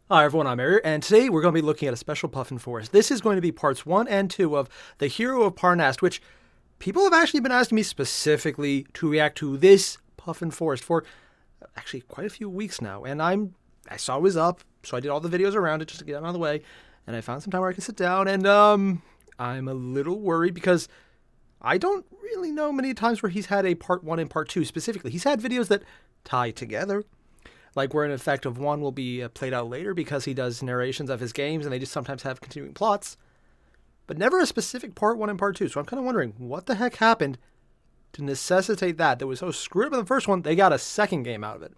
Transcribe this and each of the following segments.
Hi everyone, I'm Airier, and today we're going to be looking at a special Puffin forest. This is going to be parts 1 and 2 of The Hero of Parnast, which people have actually been asking me specifically to react to this Puffin forest for actually quite a few weeks now. And I saw it was up, so I did all the videos around it just to get it out of the way, and I found some time where I can sit down, and I'm a little worried because I don't really know many times where he's had a part 1 and part 2 specifically. He's had videos that tie together, like where an effect of one will be played out later because he does narrations of his games and they just sometimes have continuing plots, but never a specific part 1 and part 2. So I'm kind of wondering what the heck happened to necessitate that was so screwed up in the first one, they got a second game out of it.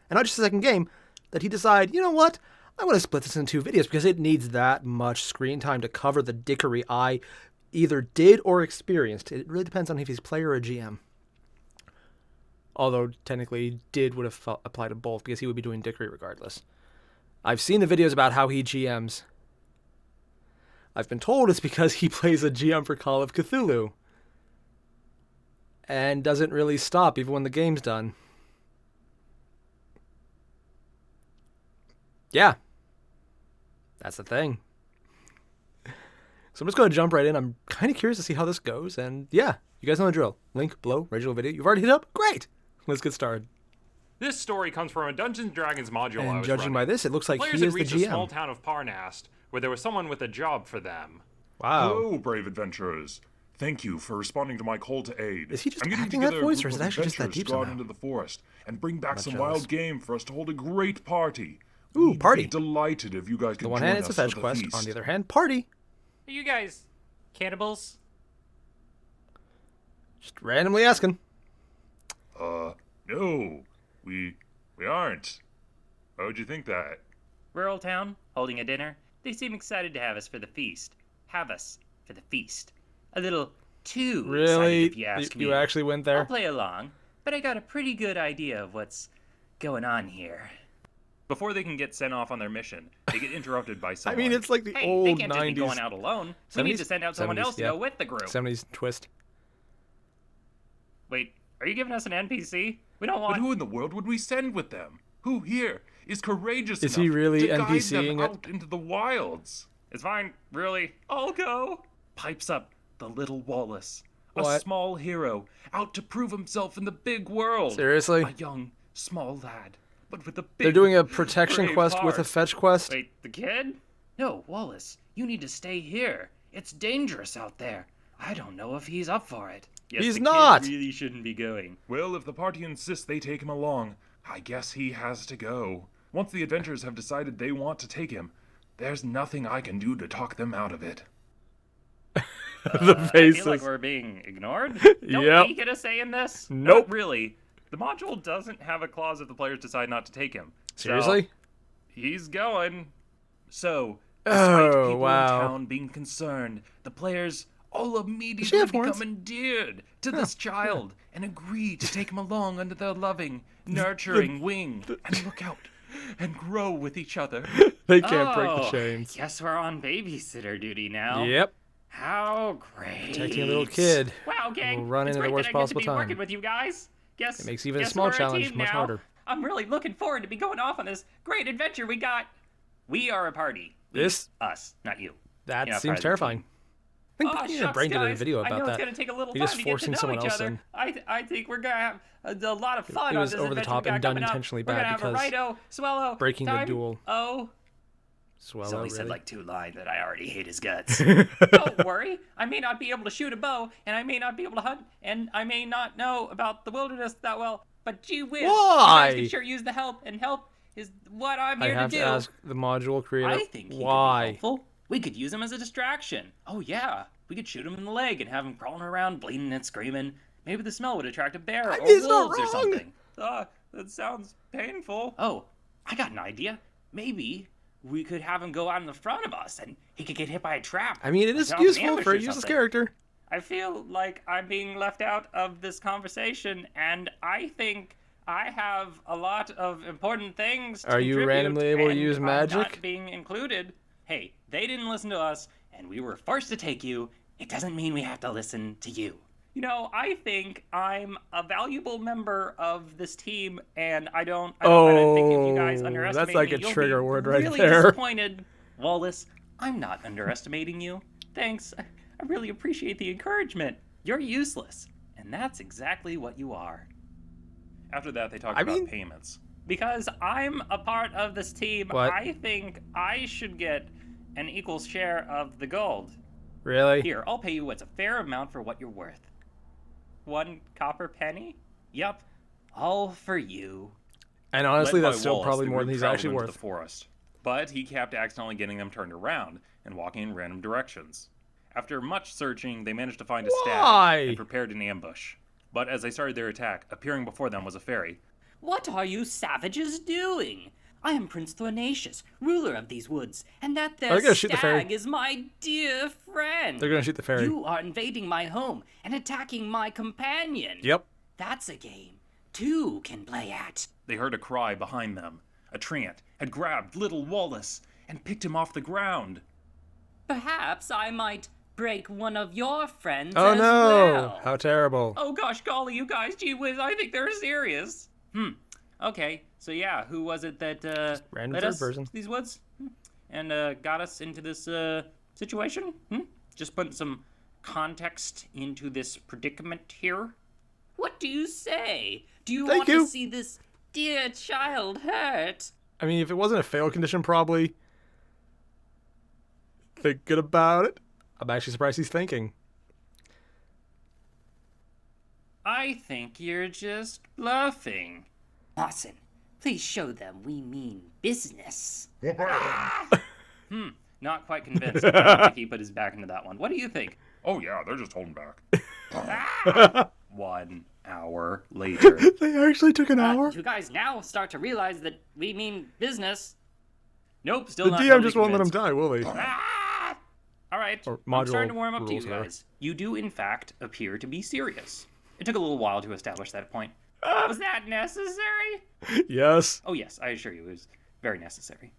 And not just a second game, that he decided, you know what, I want to split this into 2 videos because it needs that much screen time to cover the dickery I either did or experienced. It really depends on if he's player or GM. Although, technically, did would have applied to both because he would be doing dickery regardless. I've seen the videos about how he GMs. I've been told it's because he plays a GM for Call of Cthulhu. And doesn't really stop even when the game's done. Yeah. That's the thing. So I'm just going to jump right in. I'm kind of curious to see how this goes. And yeah, you guys know the drill. Link below, original video. You've already hit up? Great! Let's get started. This story comes from a Dungeons & Dragons module I And was judging running. by this, it looks like Players he had is the reached a small GM. town of Parnast, where there was someone with a job for them. Wow. Hello, brave adventurers. Thank you for responding to my call to aid. Is he just I'm getting acting that together a voice, or group is it of actually just that adventurers deep to go out somehow? into the forest and bring back I'm some jealous. wild game for us to hold a great party. Ooh, We'd party. Be delighted if you guys could On the one join hand, it's a us fetch for the quest. feast. On the other hand, party. Are you guys cannibals? Just randomly asking. No, we aren't. Why would you think that? Rural town, holding a dinner. They seem excited to have us for the feast. Have us for the feast. A little too Really? excited, if you ask me. You actually went I'll there? play along, but I got a pretty good idea of what's going on here. Before they can get sent off on their mission, they get interrupted by I someone. mean, it's like the Hey, old they can't just be 90s. going out alone. We need to 70s? send out someone 70s, else to yeah. go with the group. 70s twist. Wait, are you giving us an NPC? We don't But want... who in the world would we send with them? Who here is courageous Is enough he really to guide NPCing them it? out into the wilds? It's fine, really. I'll go. Pipes up the little Wallace, a What? small hero out to prove himself in the big world. Seriously? A young, small lad, but with a big. They're doing a protection brave quest with a heart. fetch quest? Wait, the kid? No, Wallace, you need to stay here. It's dangerous out there. I don't know if he's up for it. He's the kid not. really shouldn't be going. Well, if the party insists they take him along, I guess he has to go. Once the adventurers have decided they want to take him, there's nothing I can do to talk them out of it. The I faces. feel like we're being ignored. Don't Yep. we get a say in this? Nope. Not really. The module doesn't have a clause if the players decide not to take him. So, Seriously? he's going. So, despite Oh, people wow. in town being concerned, the players all she immediately have become horns? endeared to this child and agree to take him along under their loving, nurturing wing and look out and grow with each other. They can't break the Oh, chains. Guess we're on babysitter duty now. Yep. How great. Protecting a little kid. Wow, gang. We'll run it's into the great worst that I get possible to be time. working with you guys. Guess It makes even a guess small we're challenge team much now. harder. I'm really looking forward to be going off on this great adventure we got. We are a party. This? Us, not you. That You're not seems part of the terrifying. team. I think Oh, yeah, shucks, Brain did a guys. video I about know that. it's gonna take a little He time just to get forced to know someone each else other. in. I think we're gonna have a lot of fun It on was this over the adventure top we got and done coming up. intentionally We're bad gonna have because a righto, swallow, breaking the time. duel. Oh. Swallow, He's only said really? like 2 lines that I already hate his guts. Don't worry. I may not be able to shoot a bow, and I may not be able to hunt, and I may not know about the wilderness that well, but gee whiz, Why? you guys can sure use the help, and help is what I'm I here have to to do. ask the module creator I think he could be why. helpful. We could use him as a distraction. Oh yeah, we could shoot him in the leg and have him crawling around, bleeding and screaming. Maybe the smell would attract a bear I or mean, it's not wolves or wrong. something. That sounds painful. Oh, I got an idea. Maybe we could have him go out in the front of us, and he could get hit by a trap. I mean, it is Set off an useful ambush for or a useless something. character. I feel like I'm being left out of this conversation, and I think I have a lot of important things to Are you contribute, randomly able to and use I'm magic? not being included. Hey, they didn't listen to us, and we were forced to take you. It doesn't mean we have to listen to you. You know, I think I'm a valuable member of this team, and I don't think if you guys underestimate that's like me, a you'll trigger be word right really there. disappointed. Wallace, I'm not underestimating you. Thanks. I really appreciate the encouragement. You're useless, and that's exactly what you are. After that, they talked I about mean- payments. Because I'm a part of this team, What? I think I should get an equal share of the gold. Really? Here, I'll pay you what's a fair amount for what you're worth. 1 copper penny? Yup, all for you. And honestly, Led by that's still Wallace, probably the more group than he's traveled actually into worth. the forest. But he kept accidentally getting them turned around and walking in random directions. After much searching, they managed to find a Why? stag and prepared an ambush. But as they started their attack, appearing before them was a fairy. What are you savages doing? I am Prince Thornacious, ruler of these woods, and that there They're gonna shoot the fairy. stag is my dear friend. They're gonna shoot the fairy. You are invading my home and attacking my companion. Yep. That's a game two can play at. They heard a cry behind them. A treant had grabbed little Wallace and picked him off the ground. Perhaps I might break one of your friends Oh as no! well. How terrible. Oh gosh golly, you guys, gee whiz, I think they're serious. Okay, so yeah, who was it that Random led third us person. to these woods? And got us into this situation? Just putting some context into this predicament here. What do you say? Do you Thank want you. to see this dear child hurt? I mean, if it wasn't a fail condition, probably. Thinking about it, I'm actually surprised he's thinking. I think you're just bluffing. Lawson, please show them we mean business. Not quite convinced. I don't think he put his back into that one. What do you think? Oh, yeah, they're just holding back. 1 hour later. They actually took an hour? You guys now start to realize that we mean business. Nope, still The not DM totally just won't let him convinced. die, will he? All right, Or I'm starting module to warm up to you rules, whatever. guys. You do, in fact, appear to be serious. It took a little while to establish that point. Was that necessary? Yes. Oh, yes, I assure you, it was very necessary.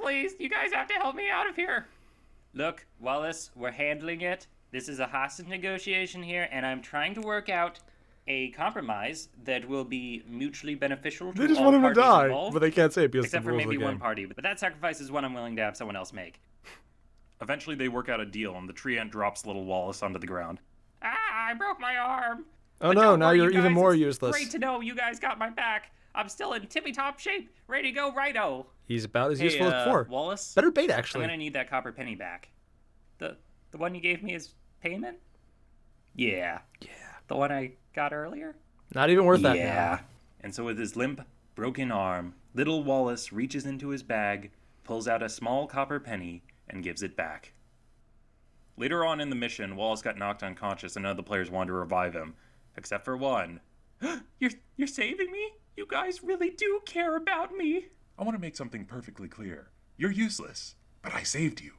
Please, you guys have to help me out of here. Look, Wallace, we're handling it. This is a hostage negotiation here, and I'm trying to work out a compromise that will be mutually beneficial to They just all want him to parties die, involved, but they can't say it because except the for rules of maybe the one game. party. But that sacrifice is one I'm willing to have someone else make. Eventually, they work out a deal, and the treant drops little Wallace onto the ground. I broke my arm. Oh But no, don't now worry, you're you even guys, more it's useless. Great to know you guys got my back. I'm still in tippy-top shape, ready to go righto. He's about as useful as before. Wallace, Better bait, I'm actually. gonna need that copper penny back. The one you gave me as payment? Yeah. The one I got earlier? Not even worth that. Yeah. And so with his limp, broken arm, little Wallace reaches into his bag, pulls out a small copper penny, and gives it back. Later on in the mission, Wallace got knocked unconscious and none of the players wanted to revive him, except for one. You're saving me? You guys really do care about me. I want to make something perfectly clear. You're useless, but I saved you.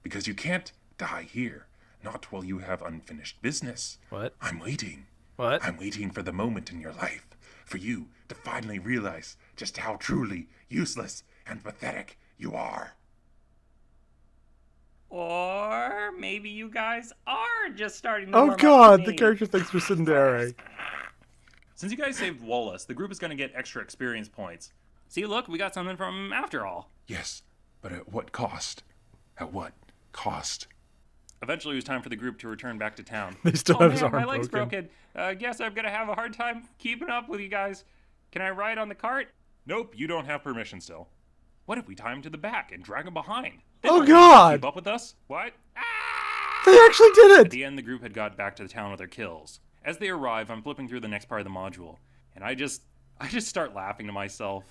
Because you can't die here. Not while you have unfinished business. What? I'm waiting. What? I'm waiting for the moment in your life for you to finally realize just how truly useless and pathetic you are. Or maybe you guys are just starting to Oh warm up god, to the me. character thinks we're Tsundere. Since you guys saved Wallace, the group is going to get extra experience points. See, look, we got something from him after all. Yes, but at what cost? At what cost? Eventually, it was time for the group to return back to town. They still Oh have man, his arm my leg's broken. broken. Guess I'm gonna have a hard time keeping up with you guys. Can I ride on the cart? Nope, you don't have permission still. What if we tie him to the back and drag him behind? Oh, Then God! Keep up with us? What? They actually did At it! the end, the group had got back to the town with their kills. As they arrive, I'm flipping through the next part of the module, and I just start laughing to myself.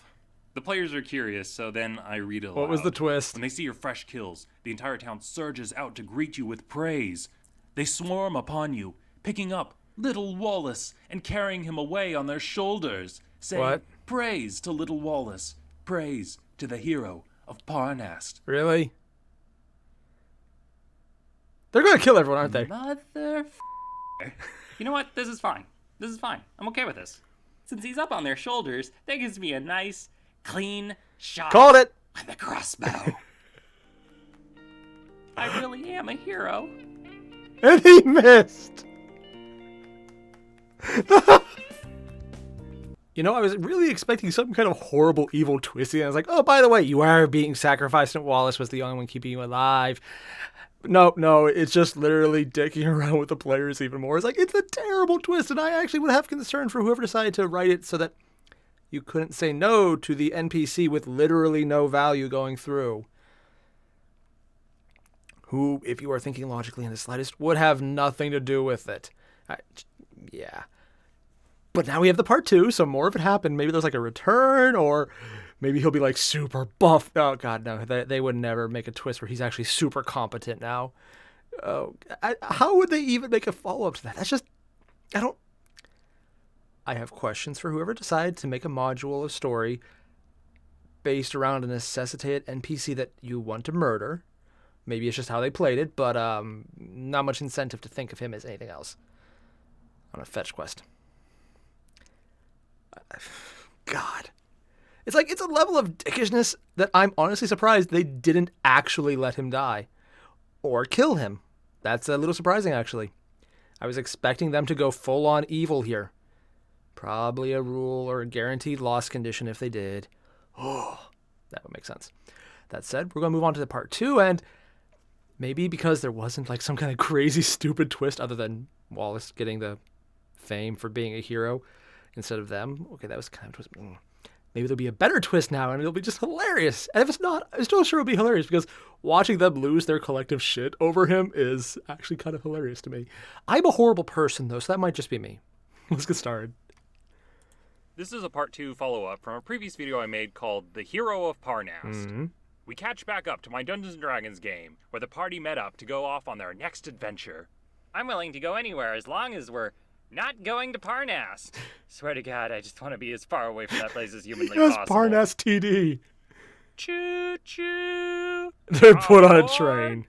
The players are curious, so then I read it aloud. What was the twist? When they see your fresh kills, the entire town surges out to greet you with praise. They swarm upon you, picking up little Wallace and carrying him away on their shoulders, saying, What? Praise to little Wallace, praise to the hero of Parnast. Really? They're gonna kill everyone, aren't they? Mother. You know what? This is fine. This is fine. I'm okay with this. Since he's up on their shoulders, that gives me a nice, clean shot Called it! with a crossbow. I really am a hero. And he missed! You know, I was really expecting some kind of horrible evil twist. And I was like, oh, by the way, you are being sacrificed and Wallace was the only one keeping you alive. No, it's just literally dicking around with the players even more. It's like, it's a terrible twist, and I actually would have concern for whoever decided to write it so that you couldn't say no to the NPC with literally no value going through. Who, if you are thinking logically in the slightest, would have nothing to do with it. Yeah. But now we have the part 2, so more of it happened. Maybe there's like a return, or maybe he'll be like super buff. Oh, God, no. They would never make a twist where he's actually super competent now. Oh, how would they even make a follow-up to that? That's just, I have questions for whoever decided to make a module of story based around a necessitated NPC that you want to murder. Maybe it's just how they played it, but not much incentive to think of him as anything else on a fetch quest. God. It's a level of dickishness that I'm honestly surprised they didn't actually let him die. Or kill him. That's a little surprising, actually. I was expecting them to go full-on evil here. Probably a rule or a guaranteed loss condition if they did. Oh, that would make sense. That said, we're going to move on to the part 2, and maybe because there wasn't like some kind of crazy stupid twist other than Wallace getting the fame for being a hero instead of them. Okay, that was kind of a twist. Maybe there'll be a better twist now, and it'll be just hilarious. And if it's not, I'm still sure it'll be hilarious, because watching them lose their collective shit over him is actually kind of hilarious to me. I'm a horrible person, though, so that might just be me. Let's get started. This is a part 2 follow-up from a previous video I made called The Hero of Parnast. Mm-hmm. We catch back up to my Dungeons & Dragons game, where the party met up to go off on their next adventure. I'm willing to go anywhere as long as we're not going to Parnast. Swear to God, I just want to be as far away from that place as humanly Yes, possible. Parnast TD. Choo-choo! They're put on a Aboard. train.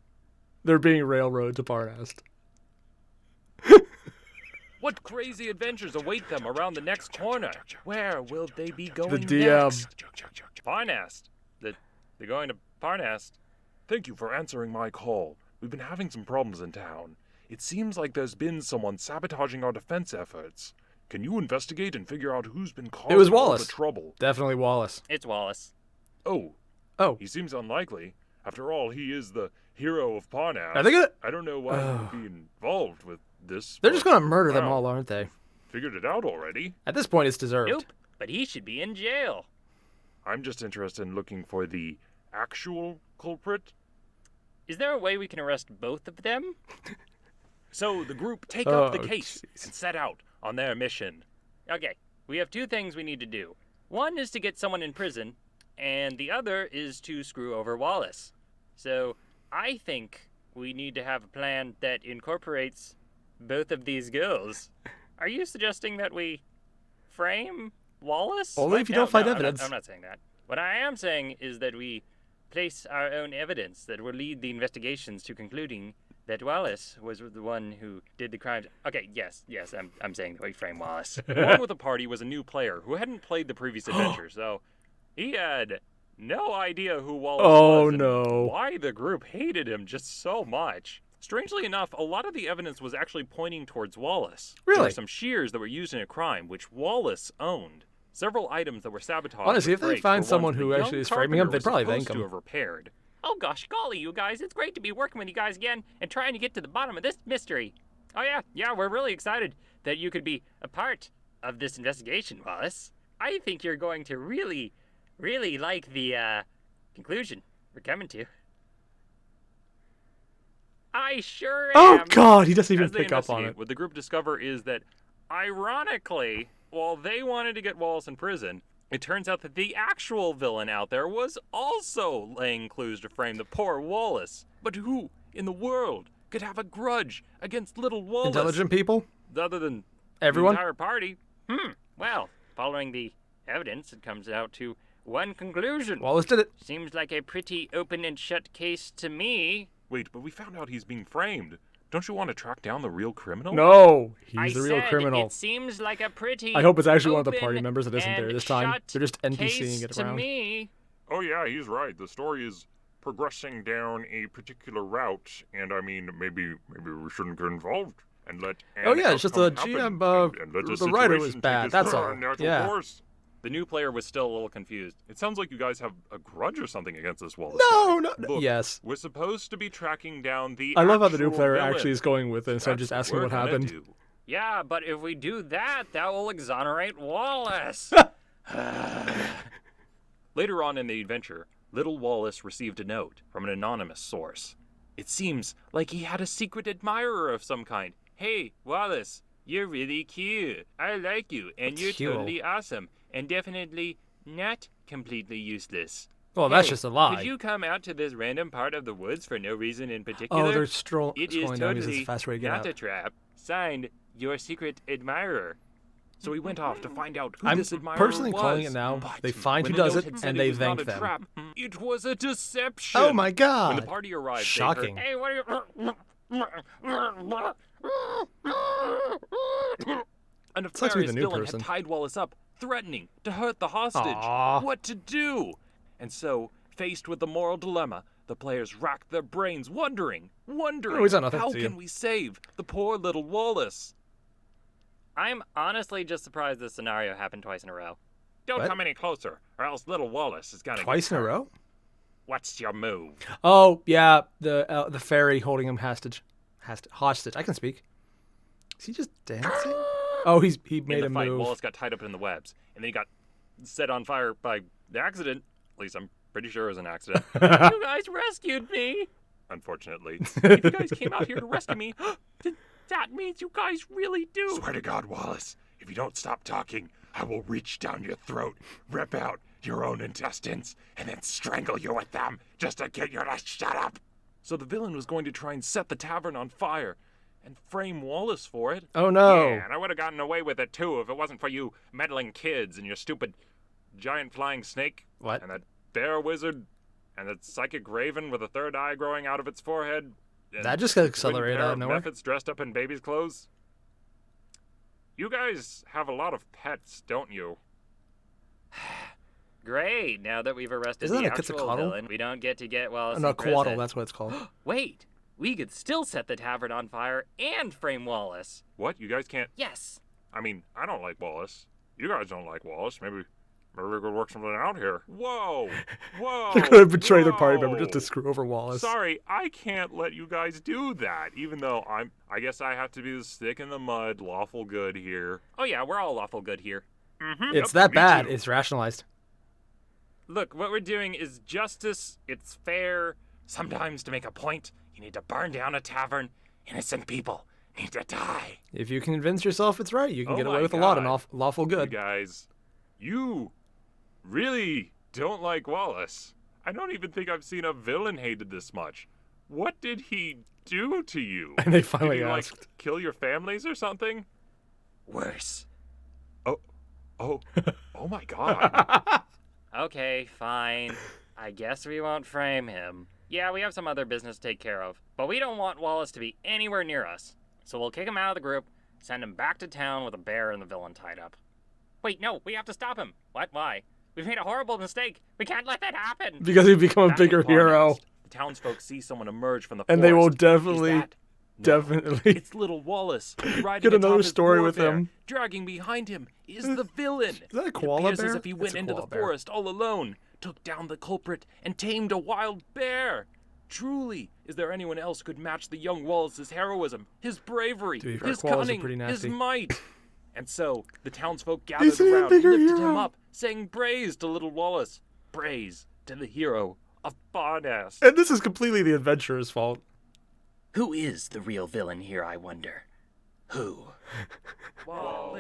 They're being railroaded to Parnast. What crazy adventures await them around the next corner? Where will they be going The DM. next? Parnast. They're going to Parnast. Thank you for answering my call. We've been having some problems in town. It seems like there's been someone sabotaging our defense efforts. Can you investigate and figure out who's been causing was all Wallace. the trouble? Definitely Wallace. It's Wallace. Oh, Oh, he seems unlikely. After all, he is the hero of Parnast. are they gonna? I don't know why he would be involved with this. They're but, just gonna murder them wow, all, aren't they? Figured it out already. At this point, it's deserved. Nope, but he should be in jail. I'm just interested in looking for the actual culprit. Is there a way we can arrest both of them? So the group take up the Oh, case jeez. and set out on their mission. Okay, we have 2 things we need to do. One is to get someone in prison, and the other is to screw over Wallace. So I think we need to have a plan that incorporates both of these girls. Are you suggesting that we frame Wallace? Only if you don't find evidence. I'm not saying that. What I am saying is that we place our own evidence that will lead the investigations to concluding that Wallace was the one who did the crimes. Okay, yes, I'm saying that we frame Wallace. Along with the party was a new player who hadn't played the previous adventure, so he had no idea who Wallace Oh, was and no. why the group hated him just so much. Strangely enough, a lot of the evidence was actually pointing towards Wallace. There Really? were some shears that were used in a crime, which Wallace owned. Several items that were sabotaged. Honestly, with if they brakes find were someone ones who the actually young is framing him, carpenter they'd probably was thank supposed him. to have repaired. Oh gosh, golly, you guys, it's great to be working with you guys again and trying to get to the bottom of this mystery. Oh yeah, we're really excited that you could be a part of this investigation, Wallace. I think you're going to really, really like the conclusion we're coming to. I sure am. Oh God, he doesn't even As they pick up on investigate, it. what the group discover is that, ironically, while they wanted to get Wallace in prison, it turns out that the actual villain out there was also laying clues to frame the poor Wallace. But who in the world could have a grudge against little Wallace? Intelligent people? Other than Everyone? the entire party. Well, following the evidence, it comes out to one conclusion. Wallace did it. Seems like a pretty open and shut case to me. Wait, but we found out he's being framed. Don't you want to track down the real criminal? No, he's I the real said criminal. It seems like a pretty I hope it's actually one of the party open members that isn't there and this time. shut They're just NPCing case it to around. me. Oh yeah, he's right. The story is progressing down a particular route, and I mean, maybe we shouldn't get involved. and let Oh, an yeah, it's just the outcome happen, GM, and let the writer was situation take bad, its that's all. natural Yeah. course. The new player was still a little confused. It sounds like you guys have a grudge or something against this Wallace No, guy. no, Look, yes. we're supposed to be tracking down the I love how the new actual player villain. actually is going with it instead of That's just what asking we're what gonna happened. do. Yeah, but if we do that, that will exonerate Wallace. Later on in the adventure, little Wallace received a note from an anonymous source. It seems like he had a secret admirer of some kind. Hey, Wallace, you're really cute. I like you, and What's you're cute? totally awesome, and definitely not completely useless. Well, that's Hey, just a lie. Could you come out to this random part of the woods for no reason in particular? Oh, they're It is scrolling down because it's totally a fast way to get not out. a trap. Signed, your secret admirer. So he went off to find out who I'm this admirer personally was. calling it now. But They find when who the does note it, had said and it they was not thank a them. trap, it was a deception. Oh my god! When the party arrived, Shocking. they heard, hey, what are you... A Sucks to be nefarious the new villain person. had tied Wallace up, threatening to hurt the hostage. Aw. What to do? And so, faced with the moral dilemma, the players racked their brains, wondering, Oh, he's got nothing how to can do. we save the poor little Wallace? I'm honestly just surprised this scenario happened twice in a row. Don't What? come any closer, or else little Wallace is gonna Twice get in a hurt. row? What's your move? Oh yeah, the fairy holding him hostage. Hostage. I can speak. Is he just dancing? Oh, he made in the a fight, move. Wallace got tied up in the webs, and then he got set on fire by the accident. At least I'm pretty sure it was an accident. You guys rescued me. Unfortunately. If you guys came out here to rescue me, that means you guys really do. Swear to God, Wallace, if you don't stop talking, I will reach down your throat, rip out your own intestines, and then strangle you with them just to get you to shut up. So the villain was going to try and set the tavern on fire and frame Wallace for it. Oh no! Yeah, and I would have gotten away with it too if it wasn't for you meddling kids and your stupid giant flying snake What? and that bear wizard and that psychic raven with a third eye growing out of its forehead. And That just got twin accelerated pair out of of nowhere. Methods dressed up in baby's clothes. You guys have a lot of pets, don't you? Great. Now that we've arrested Isn't the that a actual Quetzalcoatl? villain, we don't get to get Wallace No, in prison. Coatl, that's what it's called. Wait, we could still set the tavern on fire and frame Wallace. What? You guys can't? Yes. I mean, I don't like Wallace. You guys don't like Wallace. Maybe we could work something out here. Whoa! Whoa! They're gonna betray their party member just to whoa. screw over Wallace. Sorry, I can't let you guys do that. Even though I guess I have to be the stick in the mud, lawful good here. Oh yeah, we're all lawful good here. It's Yep, that me bad. too. It's rationalized. Look, what we're doing is justice. It's fair. Sometimes to make a point, you need to burn down a tavern. Innocent people need to die. If you convince yourself it's right, you can Oh get away my with a lot in God. lawful You good. guys, you really don't like Wallace. I don't even think I've seen a villain hated this much. What did he do to you? And they Did finally he, asked. like, kill your families or something? Worse. Oh my God. Okay, fine. I guess we won't frame him. Yeah, we have some other business to take care of, but we don't want Wallace to be anywhere near us. So we'll kick him out of the group, send him back to town with a bear and the villain tied up. Wait, no, we have to stop him. What? Why? We've made a horrible mistake. We can't let that happen. Because he'd become a Back in bigger hero. Parnast, the townsfolk see someone emerge from the And forest. they will Is definitely, that? No. definitely It's little Wallace riding get another atop his story war with bear. him. Dragging behind him is the villain. Is that a It koala appears bear? as if he went That's a into the koala bear. forest all alone, took down the culprit, and tamed a wild bear. Truly, is there anyone else who could match the young Wallace's heroism, his bravery, To be fair, his koalas are cunning, pretty his nasty. might? And so, the townsfolk gathered Isn't he a around, bigger lifted him hero? up, saying praise to little Wallace. Praise to the hero of Parnast. And this is completely the adventurer's fault. Who is the real villain here, I wonder? Who?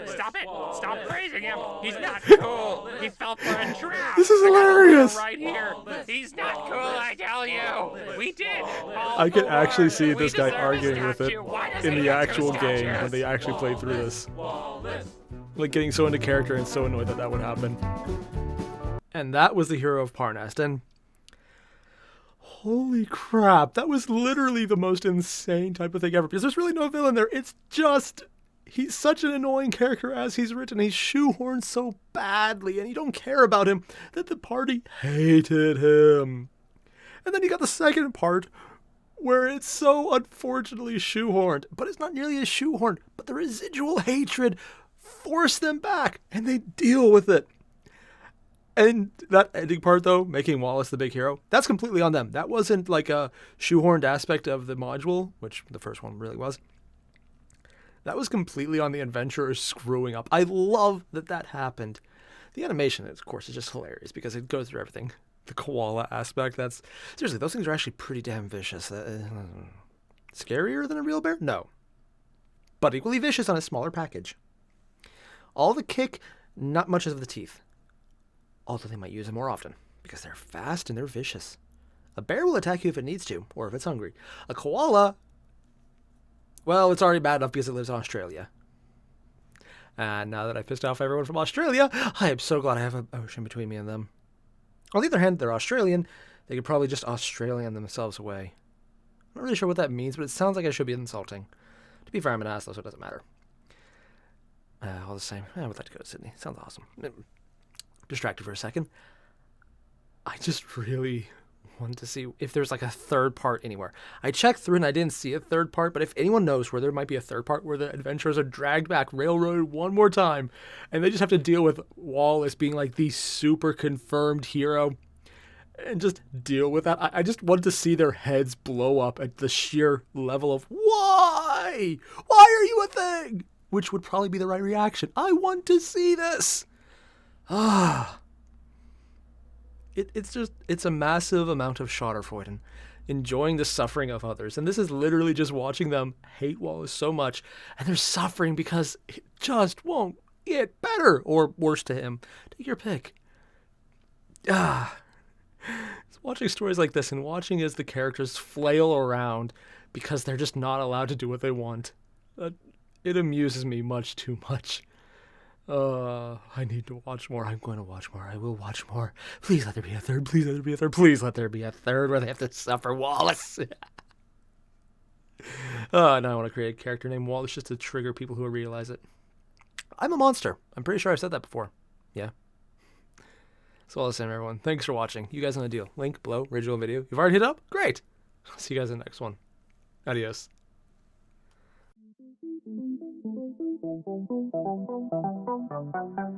Stop it! Stop praising him! He's not cool! He fell for a trap! This is I got a hilarious. photo right here! He's not cool, I tell you! We did! all I can four. actually see We this guy deserve a arguing with it statue. Why does in he the have two actual game statues? when they actually played through this. Like getting so into character and so annoyed that that would happen. And that was the hero of Parnast. And holy crap, that was literally the most insane type of thing ever. Because there's really no villain there. It's just he's such an annoying character as he's written. He's shoehorned so badly, and you don't care about him that the party hated him. And then you got the second part where it's so unfortunately shoehorned, but it's not nearly as shoehorned, but the residual hatred forced them back, and they deal with it. And that ending part, though, making Wallace the big hero, that's completely on them. That wasn't like a shoehorned aspect of the module, which the first one really was. That was completely on the adventurers screwing up. I love that that happened. The animation, of course, is just hilarious because it goes through everything. The koala aspect, that's... Seriously, those things are actually pretty damn vicious. Scarier than a real bear? No. But equally vicious on a smaller package. All the kick, not much of the teeth. Although they might use them more often, because they're fast and they're vicious. A bear will attack you if it needs to, or if it's hungry. A koala, well, it's already bad enough because it lives in Australia. And now that I've pissed off everyone from Australia, I am so glad I have an ocean between me and them. On the other hand, they're Australian. They could probably just Australian themselves away. I'm not really sure what that means, but it sounds like I should be insulting. To be fair, I'm an ass, though, so it doesn't matter. All the same, I would like to go to Sydney. Sounds awesome. Distracted for a second. I just really want to see if there's like a third part anywhere. I checked through and I didn't see a third part, but if anyone knows where there might be a third part where the adventurers are dragged back, railroaded one more time, and they just have to deal with Wallace being like the super confirmed hero and just deal with that. I just want to see their heads blow up at the sheer level of why? Why are you a thing? Which would probably be the right reaction. I want to see this. It's a massive amount of Schadenfreude, enjoying the suffering of others. And this is literally just watching them hate Wallace so much, and they're suffering because it just won't get better or worse to him. Take your pick. It's watching stories like this and watching as the characters flail around because they're just not allowed to do what they want. It amuses me much too much. I need to watch more. I'm going to watch more. I will watch more. Please let there be a third. Please let there be a third. Please let there be a third where they have to suffer Wallace. Now I want to create a character named Wallace just to trigger people who realize it. I'm a monster. I'm pretty sure I've said that before. Yeah. So all the same, everyone. Thanks for watching. You guys know the deal. Link below, original video. You've already hit up? Great. I'll see you guys in the next one. Adios. Thank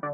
you.